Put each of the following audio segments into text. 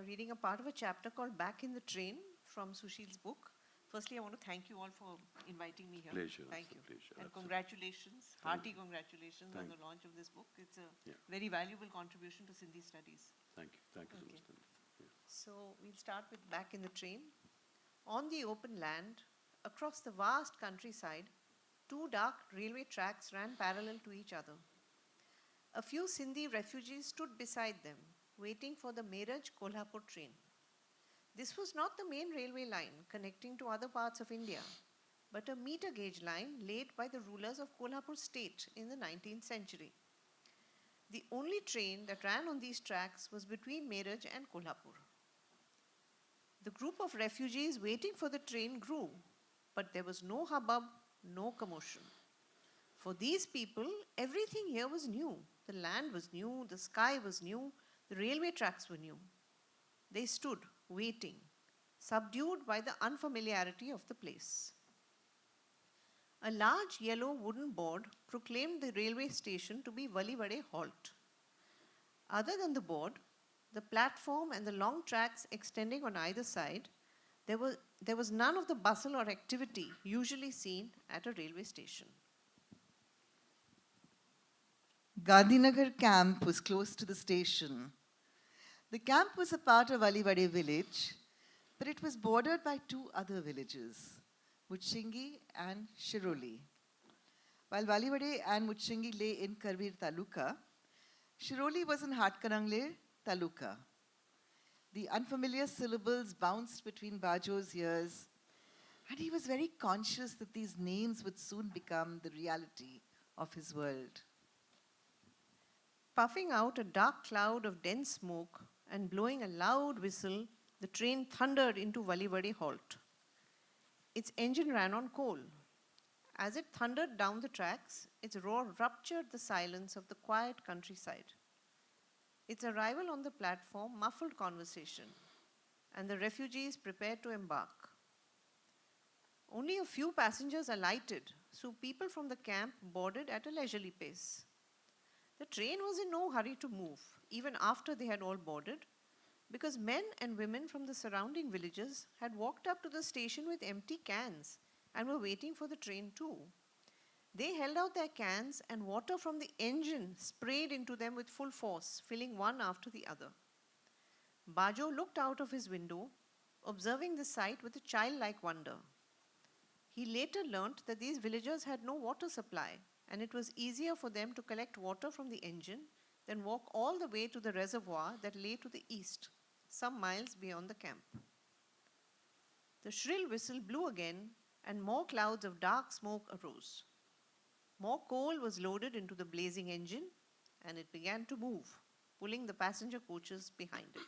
Reading a part of a chapter called Back in the Train from Sushil's book. Firstly, I want to thank you all for inviting me here. Pleasure. Thank you. Pleasure. And Absolutely. congratulations, Thank hearty you. congratulations on Thank the launch of this book. It's a Yeah. very valuable contribution to Sindhi studies. Thank you. Thank you so Okay. much. Tanvi. Yeah. So we'll start with Back in the Train. On the open land, across the vast countryside, two dark railway tracks ran parallel to each other. A few Sindhi refugees stood beside them, waiting for the Meerut Kolhapur train. This was not the main railway line connecting to other parts of India, but a meter gauge line laid by the rulers of Kolhapur state in the 19th century. The only train that ran on these tracks was between Meerut and Kolhapur. The group of refugees waiting for the train grew, but there was no hubbub, no commotion. For these people, everything here was new. The land was new, the sky was new, the railway tracks were new. They stood, waiting, subdued by the unfamiliarity of the place. A large yellow wooden board proclaimed the railway station to be Valivade Halt. Other than the board, the platform and the long tracks extending on either side, there was none of the bustle or activity usually seen at a railway station. Gandhinagar camp was close to the station. The camp was a part of Alivade village, but it was bordered by two other villages, Muchingi and Shiroli. While Valivade and Muchingi lay in Karveer Taluka, Shiroli was in Hatkarangle Taluka. The unfamiliar syllables bounced between Bajo's ears, and he was very conscious that these names would soon become the reality of his world. Puffing out a dark cloud of dense smoke and blowing a loud whistle, the train thundered into Valivade Halt. Its engine ran on coal. As it thundered down the tracks, its roar ruptured the silence of the quiet countryside. Its arrival on the platform muffled conversation, and the refugees prepared to embark. Only a few passengers alighted, so people from the camp boarded at a leisurely pace. The train was in no hurry to move, even after they had all boarded, because men and women from the surrounding villages had walked up to the station with empty cans and were waiting for the train too. They held out their cans, and water from the engine sprayed into them with full force, filling one after the other. Bajo looked out of his window, observing the sight with a childlike wonder. He later learnt that these villagers had no water supply, and it was easier for them to collect water from the engine than walk all the way to the reservoir that lay to the east, some miles beyond the camp. The shrill whistle blew again, and more clouds of dark smoke arose. More coal was loaded into the blazing engine, and it began to move, pulling the passenger coaches behind it.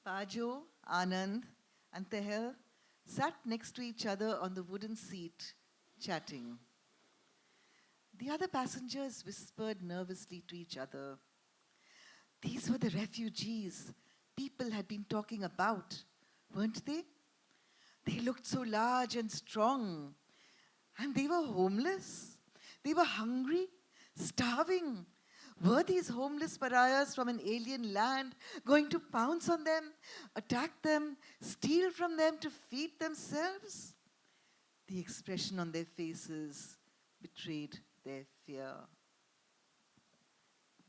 Bajo, Anand, and Tehel sat next to each other on the wooden seat, chatting. The other passengers whispered nervously to each other. These were the refugees people had been talking about, weren't they? They looked so large and strong. And they were homeless. They were hungry, starving. Were these homeless pariahs from an alien land going to pounce on them, attack them, steal from them to feed themselves? The expression on their faces betrayed their fear.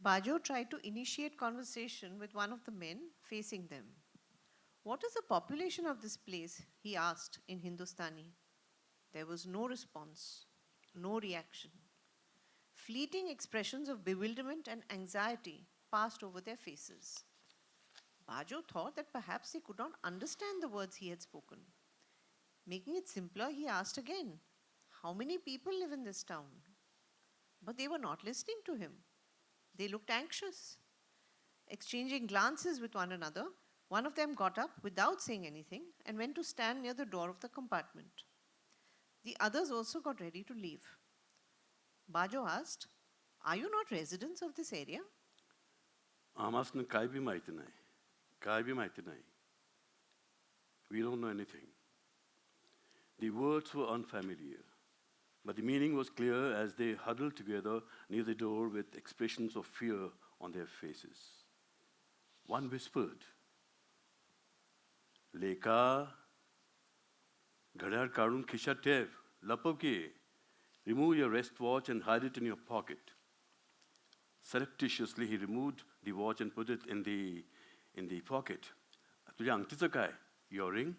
Bajo tried to initiate conversation with one of the men facing them. What is the population of this place? He asked in Hindustani. There was no response, no reaction. Fleeting expressions of bewilderment and anxiety passed over their faces. Bajo thought that perhaps they could not understand the words he had spoken. Making it simpler, he asked again, how many people live in this town? But they were not listening to him. They looked anxious. Exchanging glances with one another, one of them got up without saying anything and went to stand near the door of the compartment. The others also got ready to leave. Bajo asked, are you not residents of this area? आम्हासनं काय B माहिती नाही. काय B माहिती नाही. We don't know anything. The words were unfamiliar, but the meaning was clear as they huddled together near the door with expressions of fear on their faces. one whispered, Leka, घड्याळ काढून खिशात ठेव, लपव की. Remove your wristwatch and hide it in your pocket. Surreptitiously, he removed the watch and put it in the pocket. तुझ्या अंगठीचं काय? Your ring?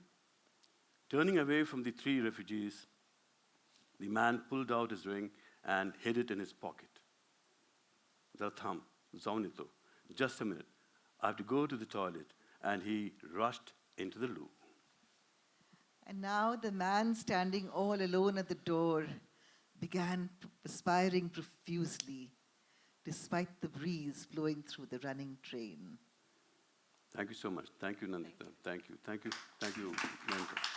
Turning away from the three refugees, the man pulled out his ring and hid it in his pocket. जरा थांब, जाऊन येतो. Just a minute. I have to go to the toilet. And he rushed into the loo. And now the man standing all alone at the door began perspiring profusely, despite the breeze blowing through the running train. Thank you so much. Thank you, Nandita. Thank you. Thank you. Thank you, Nandita.